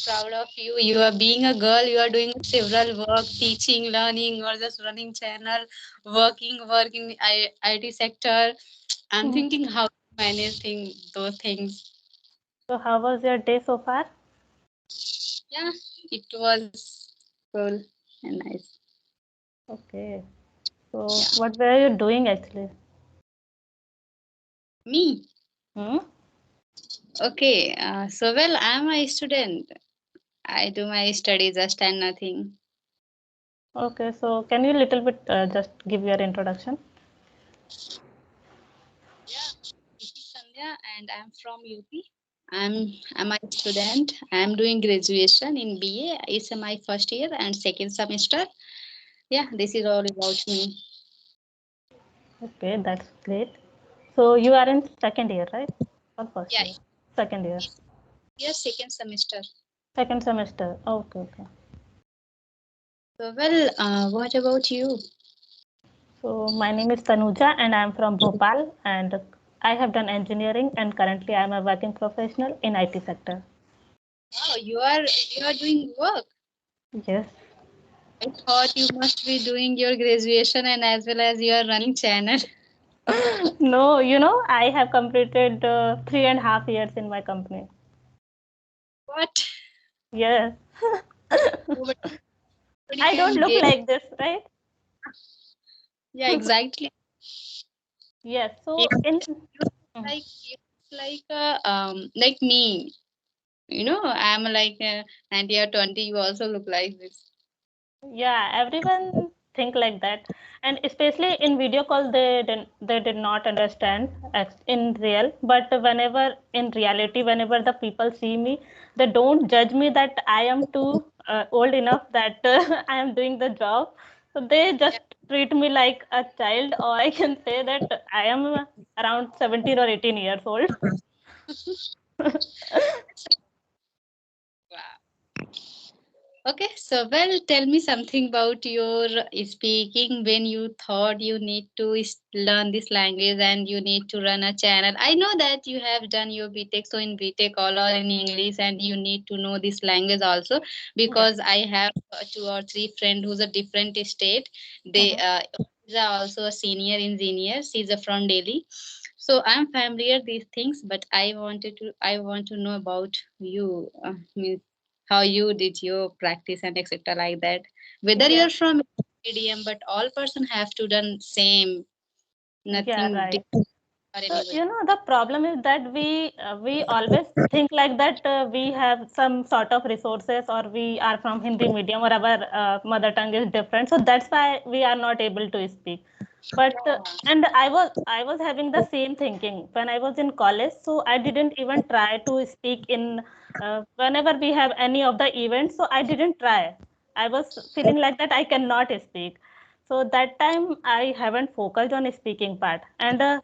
proud of you. You are being a girl, you are doing several work, teaching, learning, or just running channel, work in IT sector. I'm Mhm. thinking how to manage those things. So how was your day so far? Yeah, it was cool and nice. Okay. So what were you doing actually? Me? Hmm? Okay, so well, I'm a student. I do my study just and nothing. Okay, so can you little bit just give your introduction? Yeah, this is Sandhya and I'm from UP. I'm a student. I'm doing graduation in BA. It's my first year and second semester. Yeah, this is all about me. Okay, that's great. So you are in second year, right? Or first Yeah, year? Second year. this year second semester. Second semester. Okay, okay. So well, what about you? So my name is Tanuja and I am from Bhopal and I have done engineering and currently I am a working professional in IT sector. Wow, you are doing work. Yes. I thought you must be doing your graduation and as well as you are running channel. No, I have completed 3.5 years in my company. What? Yes. Nobody, nobody I don't can look get. like this, right? Yeah, exactly. Yes. You So in like me. I'm like 90 or 20. You also look like this. yeah, everyone think like that, and especially in video call, they did not understand in real. But whenever in reality, whenever the people see me, they don't judge me that I am too old enough that I am doing the job. So they Yeah. just treat me like a child, or I can say that I am around 17 or 18 years old. Wow. Okay, so well, tell me something about your speaking when you thought you need to learn this language and you need to run a channel. I know that you have done your BTech, so in BTech all are in English and you need to know this language also Yes. because I have two or three friends who's a different state. They Mhm. is also a senior engineer. She's from Delhi. So I'm familiar these things, but I want to know about you. How you did your practice and etc like that, whether Yeah. you're from medium, but all person have to done same, Yeah. nothing Right. different for So, anybody. the problem is that we always think like that we have some sort of resources or we are from Hindi medium or our mother tongue is different. So that's why we are not able to speak. But and I was having the same thinking when I was in college. So I didn't even try to speak in whenever we have any of the events. So I didn't try. I was feeling like that I cannot speak. So that time I haven't focused on speaking part and.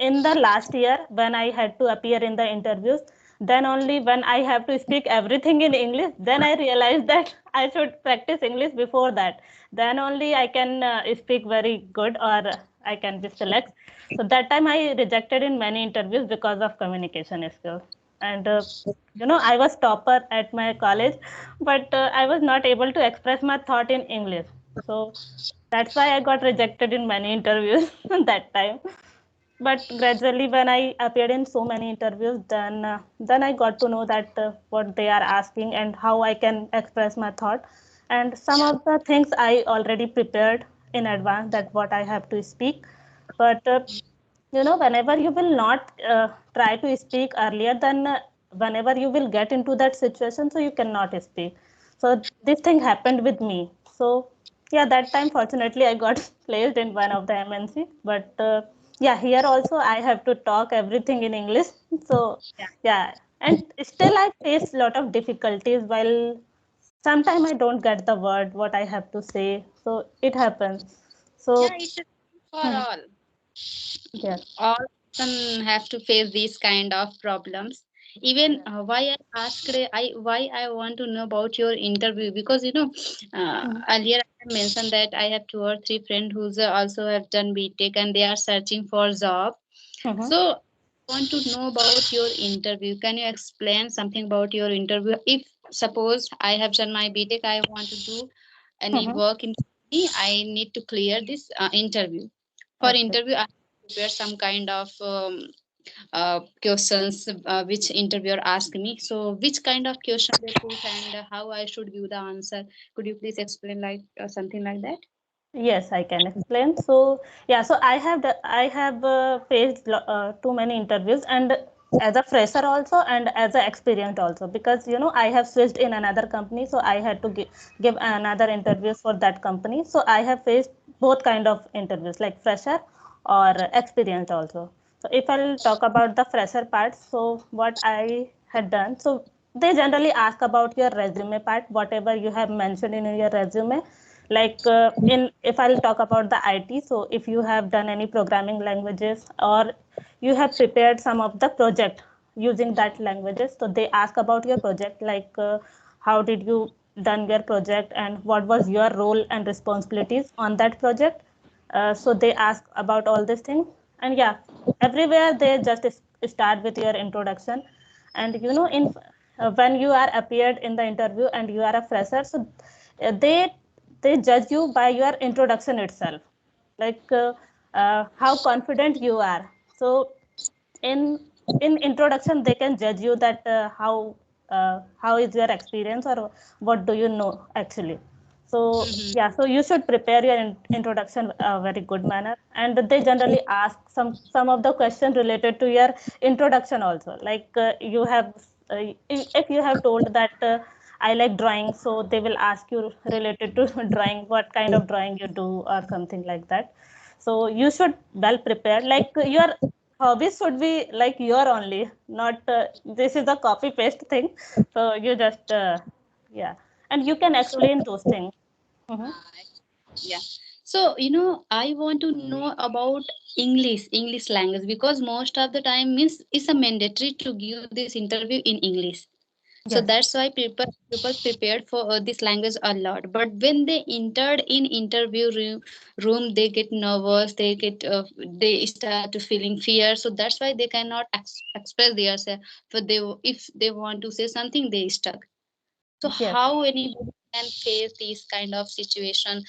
In the last year when I had to appear in the interviews, then only when I have to speak everything in English, then I realized that I should practice English before that. Then only I can speak very good or I can be select. So that time I rejected in many interviews because of communication skills. And I was topper at my college, but I was not able to express my thought in English. So that's why I got rejected in many interviews that time. But gradually when I appeared in so many interviews, then I got to know that what they are asking and how I can express my thought, and some of the things I already prepared in advance that what I have to speak. But whenever you will not try to speak earlier, then whenever you will get into that situation, so you cannot speak. So this thing happened with me. So yeah, that time fortunately I got placed in one of the MNC. But yeah, here also I have to talk everything in English. So Yeah, yeah, and still I face a lot of difficulties while sometimes I don't get the word what I have to say. So it happens. So yeah, it's a for hmm, yes. all person have to face these kind of problems. Even Yes. why I asked, why I want to know about your interview, because Mhm. earlier I have mentioned that I have two or three friends who's also have done BTech and they are searching for job. Mhm. So I want to know about your interview. Can you explain something about your interview? If suppose I have done my BTech, I want to do any Mhm. work in me, I need to clear this interview. For Okay. interview, I prepare some kind of questions which interviewer asked me. So which kind of question they put and how I should give the answer? Could you please explain like something like that? Yes, I can explain. So yeah, so I have faced too many interviews, and as a fresher also and as a experienced also, because I have switched in another company, so I had to give another interviews for that company. So I have faced both kind of interviews, like fresher or experienced also. So if I'll talk about the fresher part, so what I had done, so they generally ask about your resume part, whatever you have mentioned in your resume. Like in if I'll talk about the IT, so if you have done any programming languages or you have prepared some of the project using that languages, so they ask about your project, like how did you done your project and what was your role and responsibilities on that project. So they ask about all these things, and yeah, everywhere they just start with your introduction. And in when you are appeared in the interview and you are a fresher, so they judge you by your introduction itself, like how confident you are. So in in introduction they can judge you that how is your experience or what do you know actually. So yeah, so you should prepare your introduction a very good manner, and they generally ask some of the questions related to your introduction also, like you have if you have told that I like drawing, so they will ask you related to drawing, what kind of drawing you do or something like that. So you should well prepare, like your hobbies should be like your only, not this is a copy paste thing. So you just yeah, and you can So explain those things. Mhm. yeah. So, I want to know about English language, because most of the time means it's a mandatory to give this interview in English. So Yes. that's why people prepared for this language a lot. But when they entered in interview room, they get nervous. They start to feeling fear. So that's why they cannot express themselves. But if they want to say something, they stuck. So Yes. how anybody can face this kind of situation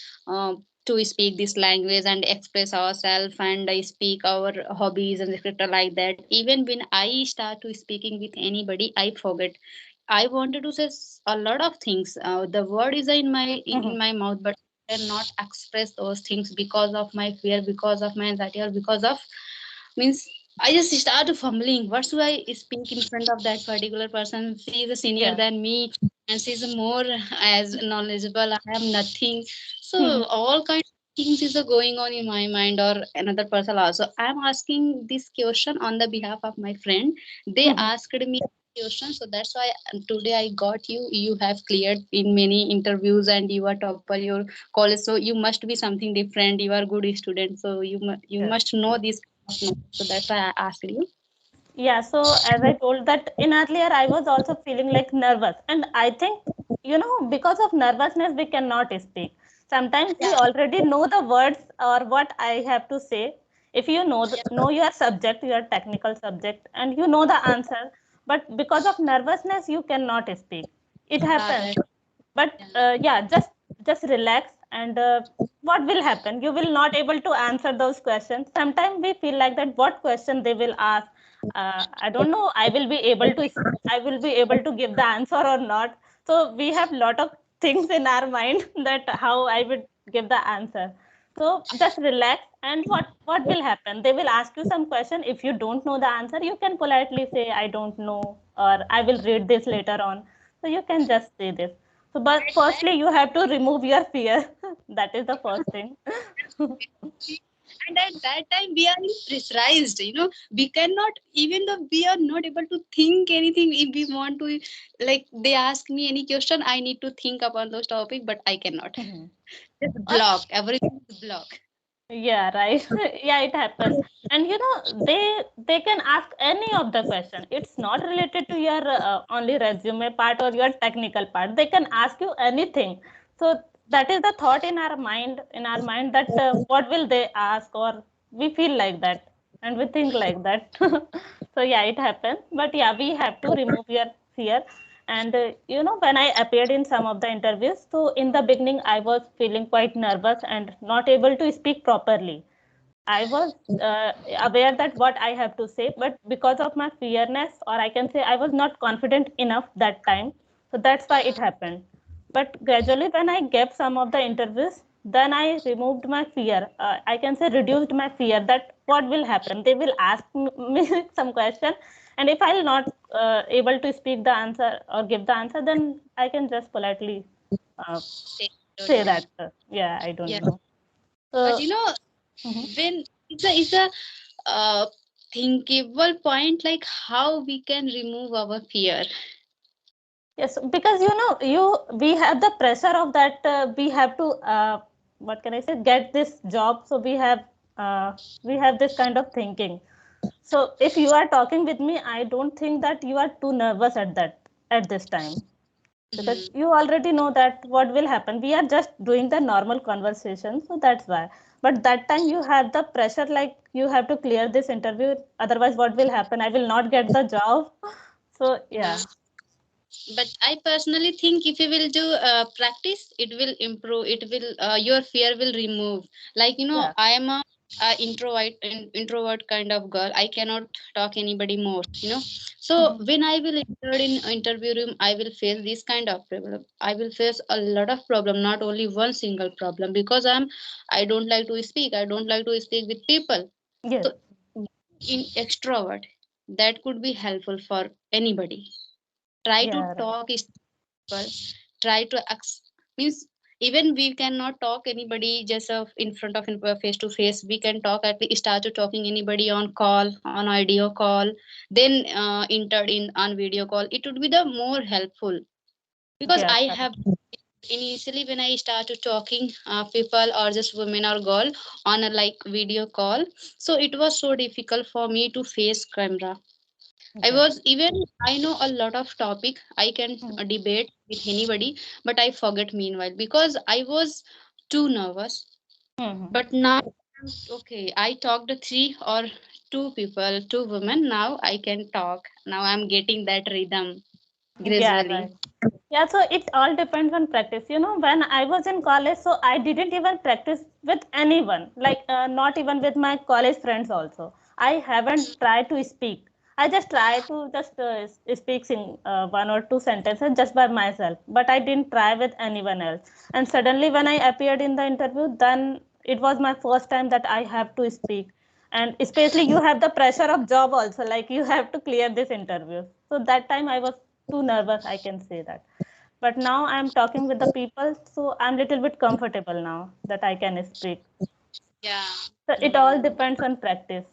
to speak this language and express ourselves and speak our hobbies and etc. like that. Even when I start to speaking with anybody, I forget. I wanted to say a lot of things. The word is in Mhm. my mouth, but I cannot express those things because of my fear, because of my anxiety, or because of means I just started fumbling. What should I speak in front of that particular person? She is a senior Yes. than me, and she's more as knowledgeable. I am nothing. So Mhm. all kinds of things is going on in my mind or another person also. I am asking this question on the behalf of my friend. They Mhm. asked me question, so that's why today I got you. You have cleared in many interviews and you are topper your college, so you must be something different. You are good student, so you Yes. must know this kind of knowledge. So that's why I asked you. Yeah, so as I told that in earlier, I was also feeling like nervous. And I think, because of nervousness, we cannot speak. Sometimes we already know the words or what I have to say. If you know your subject, your technical subject, and you know the answer, but because of nervousness, you cannot speak. It Yeah, happens. that, But yeah, just relax, and what will happen? You will not able to answer those questions. Sometimes we feel like that what question they will ask, I don't know, I will be able to give the answer or not. So we have lot of things in our mind that how I would give the answer. So just relax, and what will happen, they will ask you some question. If you don't know the answer, you can politely say I don't know, or I will read this later on. So you can just say this. So but firstly you have to remove your fear. That is the first thing. and at that time we are pressurized. We cannot, even though we are not able to think anything. If we want to, like they ask me any question, I need to think upon those topic, but I cannot. Mhm. Just Or block, everything is block. yeah, right. Yeah, it happens. And they can ask any of the question. It's not related to your only resume part or your technical part. They can ask you anything. So that is the thought in our mind that what will they ask, or we feel like that and we think like that. So yeah, it happens. But yeah, we have to remove your fear. And when I appeared in some of the interviews, so in the beginning I was feeling quite nervous and not able to speak properly. I was aware that what I have to say, but because of my fearness, or I can say I was not confident enough that time, so that's why it happened. But gradually, when I gave some of the interviews, then I removed my fear. I can say reduced my fear that what will happen. They will ask me some question, and if I'll not able to speak the answer or give the answer, then I can just politely uh, Say, don't say know. that yeah, I don't Yeah, know. but So. Mhm. when it's a uh, thinkable point, like how we can remove our fear. Yes, because we have the pressure of that we have to what can I say, get this job. So we have this kind of thinking. So if you are talking with me, I don't think that you are too nervous at this time, because Mhm. you already know that what will happen. We are just doing the normal conversation, so that's why. But that time you have the pressure, like you have to clear this interview. Otherwise, what will happen? I will not get the job. So Yeah, yeah, but I personally think if you will do practice, it will improve, it will your fear will remove. Like yeah. I am a introvert kind of girl. I cannot talk anybody more, so Mhm. when I will enter in interview room, I will face this kind of problem. I will face a lot of problem, not only one single problem, because I don't like to speak, I don't like to speak with people. Yes. So in extrovert, that could be helpful for anybody. Try to Yeah, right. talk is people. Try to means even we cannot talk anybody just in front of face to face. We can talk, at least start to talking anybody on call, on audio call, then entered in on video call. It would be the more helpful, because Yeah, I correct. have initially when I started talking people or just women or girl on a like video call, so it was so difficult for me to face camera. I Yeah. was even I know a lot of topic I can Mm-hmm. debate with anybody, but I forget meanwhile because I was too nervous. Mm-hmm. But now, okay, I talked to three or two people, two women. Now I can talk. Now I'm getting that rhythm Yeah, right. gradually. Yeah, so it all depends on practice. When I was in college, so I didn't even practice with anyone, like not even with my college friends also. I haven't tried to speak. I just try to just speak in one or two sentences just by myself, but I didn't try with anyone else. And suddenly, when I appeared in the interview, then it was my first time that I have to speak. And especially, you have the pressure of job also, like you have to clear this interview. So that time I was too nervous, I can say that. But now I'm talking with the people, so I'm little bit comfortable now that I can speak. Yeah. So it all Hmm. depends on practice.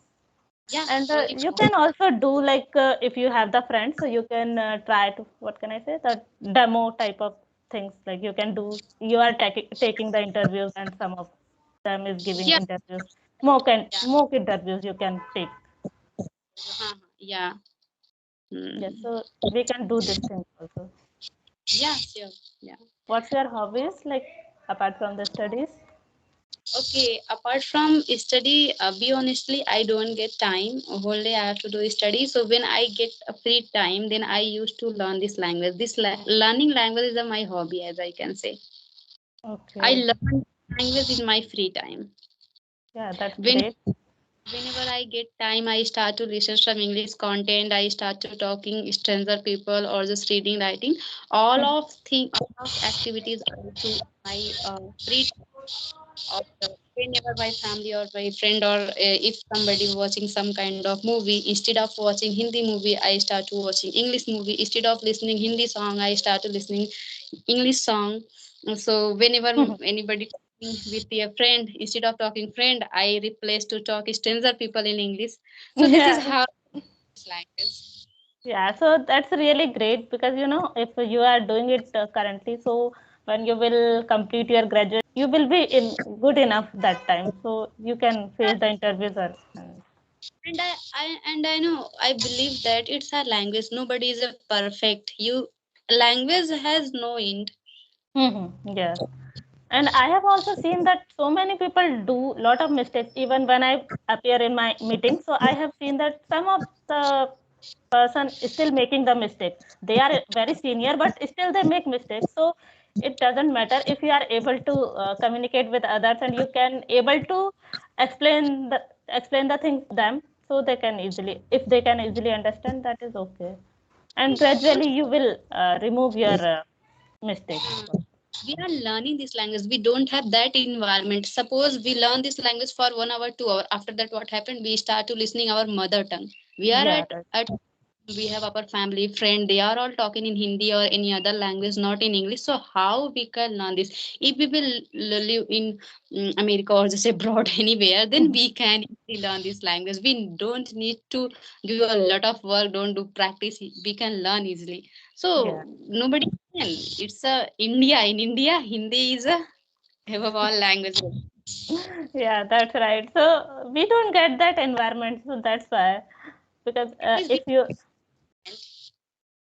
Yeah. And Only. you can also do like if you have the friends, so you can try to, what can I say, the demo type of things. Like you can do, you are taking the interviews, and some of them is giving Yeah. interviews. Yeah. Mock interviews you can take. Yeah. Yes, Hmm. so we can do this thing also. Yeah. Sure. Yeah. What's your hobbies like apart from the studies? Okay, apart from study, be honestly, I don't get time. Whole day I have to do study. So when I get a free time, then I used to learn this language. Learning language is my hobby, as I can say. I Okay. learn language in my free time. Yeah, that's When great. whenever I get time, I start to listen some English content. I start to talking stranger people or just reading, writing. All of activities I do my free or whenever my family or my friend or if somebody watching some kind of movie, instead of watching Hindi movie, I start to watching English movie. Instead of listening Hindi song, I start to listening English song. So whenever anybody talking with a friend, instead of talking friend, I replace to talk stranger people in English. So this is Yeah. how this language. Yeah, so that's really great because if you are doing it currently, so when you will complete your graduation, you will be in good enough that time, so you can face the interviews. And I know I believe that it's a language. Nobody is a perfect. You language has no end. Yes. And I have also seen that so many people do lot of mistakes even when I appear in my meeting. So I have seen that some of the person is still making the mistake. They are very senior, but still they make mistakes. So it doesn't matter if you are able to communicate with others and you can able to explain the things to them, so they can easily, if they can easily understand, that is okay. And gradually you will remove your mistakes. We are learning this language, we don't have that environment. Suppose we learn this language for 1 hour 2 hour, after that what happened, we start to listening our mother tongue. We are Yeah, at we have our family friend, they are all talking in Hindi or any other language, not in English. So how we can learn this? If we will live in America or just abroad anywhere, then we can easily learn this language. We don't need to do a lot of work, don't do practice, we can learn easily. So yeah. nobody can. It's a India. In India, Hindi is a above all languages. Yeah, that's right. So we don't get that environment, so that's why. Because At least if we you,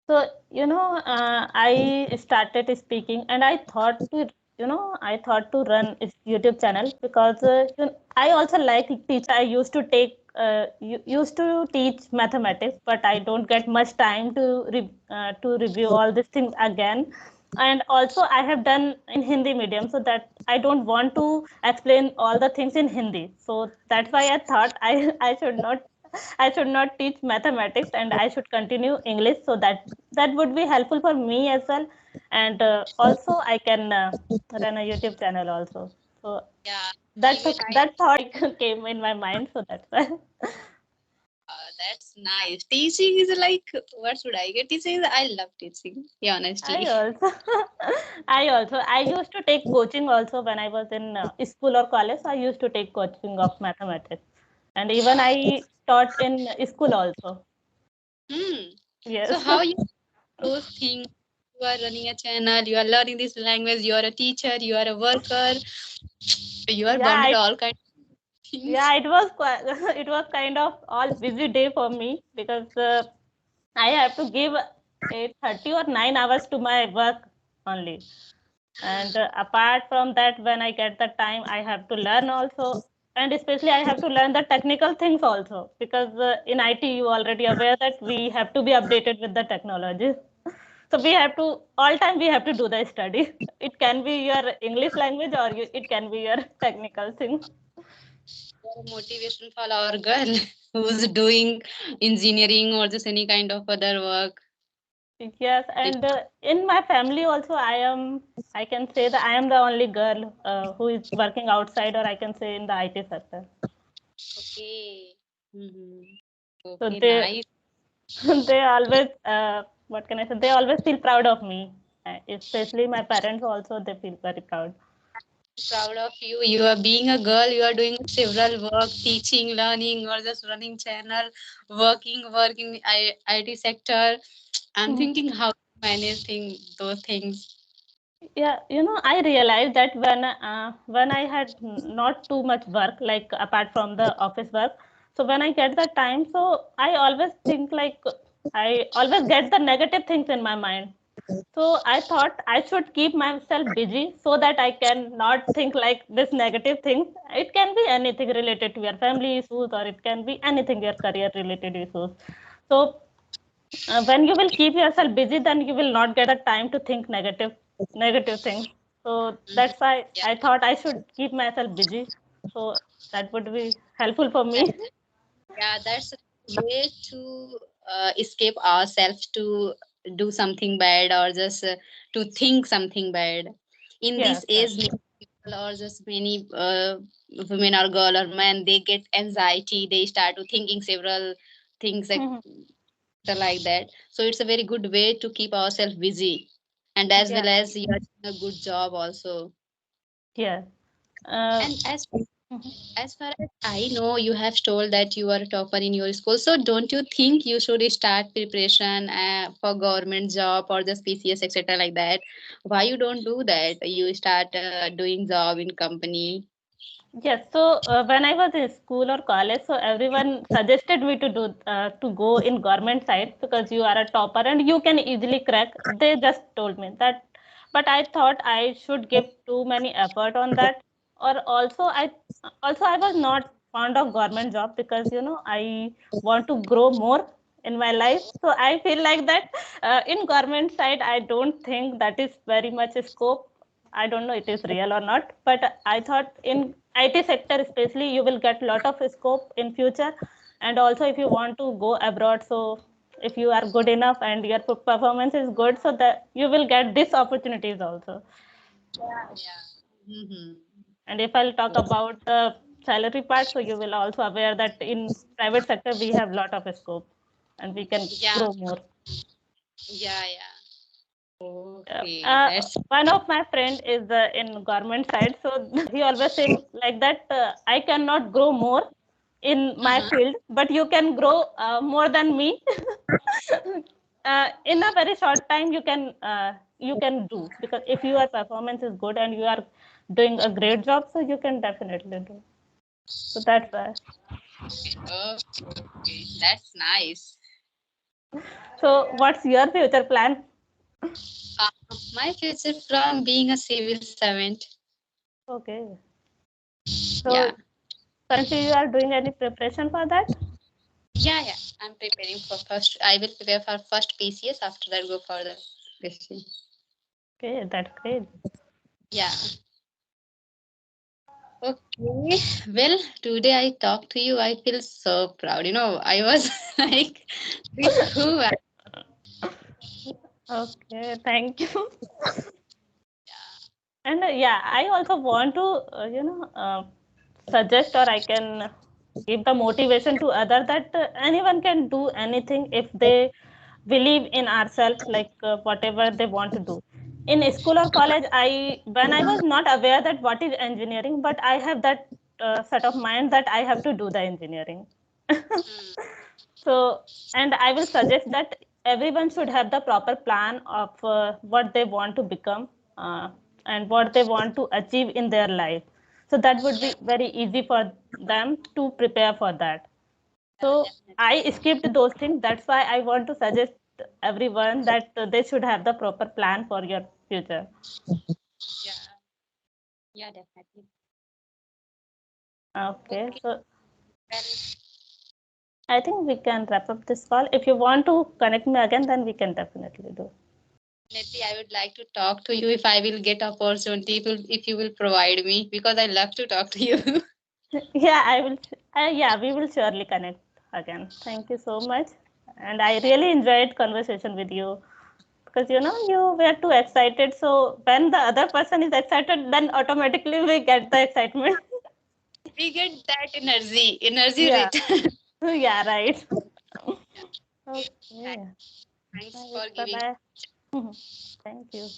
so I started speaking, and I thought to run a YouTube channel because I also like teach. I used to used to teach mathematics, but I don't get much time to review all these things again. And also I have done in Hindi medium, so that I don't want to explain all the things in Hindi. So that's why I thought I should not teach mathematics and I should continue English, so that would be helpful for me as well. And also I can run a YouTube channel also. So yeah, that even I that thought came in my mind. So that's why. that's nice. Teaching is like, what should I get? Teaching is, I love teaching. Yeah, I honestly. also, I used to take coaching also when I was in school or college. I used to take coaching of mathematics, and even I taught in school also. Hmm. So Yes. how you those things? You are running a channel. You are learning this language. You are a teacher. You are a worker. You are Yeah, bonded all kind of yeah, things. it was quite, it was kind of all busy day for me because I have to give 8:30 or 9 hours to my work only. And apart from that, when I get the time, I have to learn also. And especially I have to learn the technical things also, because in IT, you already aware that we have to be updated with the technology. So we have to, all time we have to do the study. It can be your English language or it can be your technical thing. You are a motivation for our girl who's doing engineering or just any kind of other work. Yes, and in my family also, I can say that I am the only girl who is working outside, or I can say in the IT sector. Okay. Mm-hmm. So Okay, nice. they always, what can I say? They always feel proud of me. Especially my parents also, they feel very proud. Proud of you. You are being a girl. You are doing several work, teaching, learning, or just running channel, working IT sector. I'm Mhm. thinking how to manage those things. Yeah, I realized that when I had not too much work, like apart from the office work, so when I get the time, so I always think like I always get the negative things in my mind. So I thought I should keep myself busy so that I can not think like this negative things. It can be anything related to your family issues, or it can be anything your career related issues. So when you will keep yourself busy, then you will not get a time to think negative things. So Mhm. that's why Yeah, I thought I should keep myself busy, so that would be helpful for me. yeah, that's a way to escape ourselves to do something bad or just to think something bad. In Yes, this age, many people or just many women or girl or man, they get anxiety. They start to thinking several things like that. So it's a very good way to keep ourselves busy, and as yeah, well as you are doing a good job also. yeah. uh, And mhm. as far as I know, you have told that you are a topper in your school. So don't you think you should start preparation for government job or just PCS, etc. like that? Why you don't do that? You start doing job in company. Yes, so when I was in school or college, so everyone suggested me to go in government side because you are a topper and you can easily crack. They just told me that, but I thought I should give too many effort on that. Or also I was not fond of government job because I want to grow more. in my life. So I feel like that in government side, I don't think that is very much scope. I don't know it is real or not, but I thought in IT sector especially you will get lot of scope in future, and also if you want to go abroad, so if you are good enough and your performance is good, so that you will get these opportunities also. Yeah. Mm-hmm. And if I'll talk about the salary part, so you will also aware that in private sector we have lot of scope and we can Yeah. grow more. Yeah. Yeah. Yeah. Okay. That's One of my friend is in government side, so he always saying like that I cannot grow more in my uh-huh. field, but you can grow more than me. In a very short time you can do, because if your performance is good and you are doing a great job, so you can definitely do. So that's why. Okay. That's nice. So what's your future plan? My future from being a civil servant. Okay. Yeah. So currently you are doing any preparation for that? Yeah. Yeah. I'm preparing for first. I will prepare for first PCS. After that, go for the question. Okay, that's great. Yeah. Okay. Well, today I talked to you. I feel so proud. I was like, this who I Okay, thank you. And yeah, I also want to suggest, or I can give the motivation to other that anyone can do anything if they believe in ourselves, like whatever they want to do. In school or college, I when I was not aware that what is engineering, but I have that set of mind that I have to do the engineering. Mm, So, and I will suggest that everyone should have the proper plan of what they want to become uh, and what they want to achieve in their life. So that would be very easy for them to prepare for that. So I skipped those things. That's why I want to suggest everyone that they should have the proper plan for your future. yeah. Yeah, definitely. Okay, Okay. so Well, I think we can wrap up this call. If you want to connect me again, then we can definitely do. definitely, I would like to talk to you if I will get opportunity. If you will provide me, because I love to talk to you. Yeah, I will. Yeah, we will surely connect again. Thank you so much, and I really enjoyed conversation with you because you were too excited. So when the other person is excited, then automatically we get the excitement. We get that energy Yeah, return. yeah, right. Okay. Okay. Thanks Bye. for Bye. giving. Bye. Thank you.